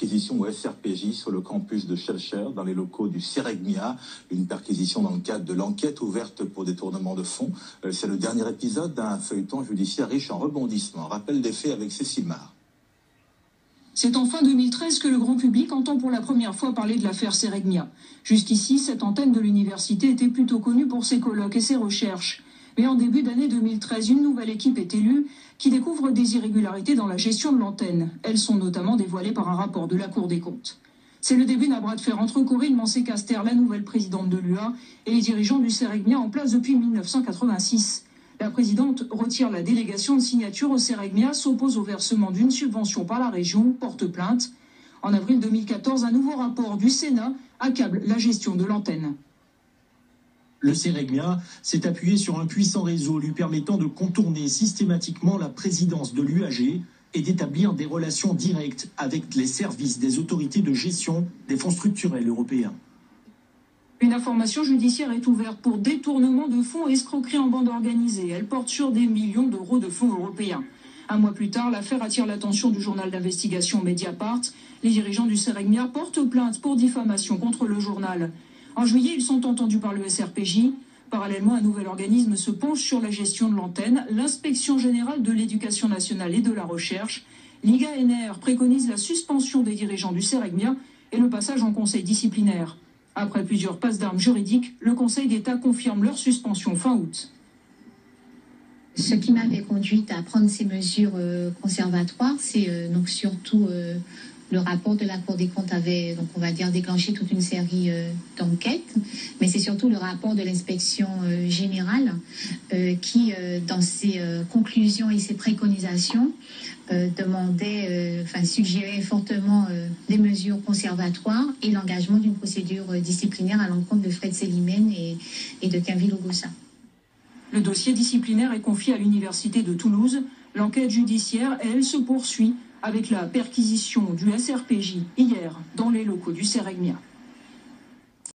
perquisition au SRPJ sur le campus de Schœlcher, dans les locaux du Ceregmia. Une perquisition dans le cadre de l'enquête ouverte pour détournement de fonds. C'est le dernier épisode d'un feuilleton judiciaire riche en rebondissements. Rappel des faits avec Cécile Mar. C'est en fin 2013 que le grand public entend pour la première fois parler de l'affaire Ceregmia. Jusqu'ici, cette antenne de l'université était plutôt connue pour ses colloques et ses recherches. Mais en début d'année 2013, une nouvelle équipe est élue qui découvre des irrégularités dans la gestion de l'antenne. Elles sont notamment dévoilées par un rapport de la Cour des comptes. C'est le début d'un bras de fer entre Corinne Mancé-Caster, la nouvelle présidente de l'UA, et les dirigeants du Ceregmia en place depuis 1986. La présidente retire la délégation de signature au Ceregmia, s'oppose au versement d'une subvention par la région, porte plainte. En avril 2014, un nouveau rapport du Sénat accable la gestion de l'antenne. Le Ceregmia s'est appuyé sur un puissant réseau lui permettant de contourner systématiquement la présidence de l'UAG et d'établir des relations directes avec les services des autorités de gestion des fonds structurels européens. Une information judiciaire est ouverte pour détournement de fonds et escroquerie en bande organisée. Elle porte sur des millions d'euros de fonds européens. Un mois plus tard, l'affaire attire l'attention du journal d'investigation Mediapart. Les dirigeants du Ceregmia portent plainte pour diffamation contre le journal. En juillet, ils sont entendus par le SRPJ. Parallèlement, un nouvel organisme se penche sur la gestion de l'antenne, l'Inspection générale de l'éducation nationale et de la recherche. L'IGA-NR préconise la suspension des dirigeants du Ceregmia et le passage en conseil disciplinaire. Après plusieurs passes d'armes juridiques, le Conseil d'État confirme leur suspension fin août. Ce qui m'avait conduite à prendre ces mesures conservatoires, c'est donc surtout le rapport de la Cour des comptes avait, donc on va dire, déclenché toute une série d'enquêtes, mais c'est surtout le rapport de l'inspection générale qui, dans ses conclusions et ses préconisations, suggérait fortement des mesures conservatoires et l'engagement d'une procédure disciplinaire à l'encontre de Fred Selimène et de Quinville Ogossa. Le dossier disciplinaire est confié à l'Université de Toulouse. L'enquête judiciaire, elle, se poursuit avec la perquisition du SRPJ hier dans les locaux du Ceregmia.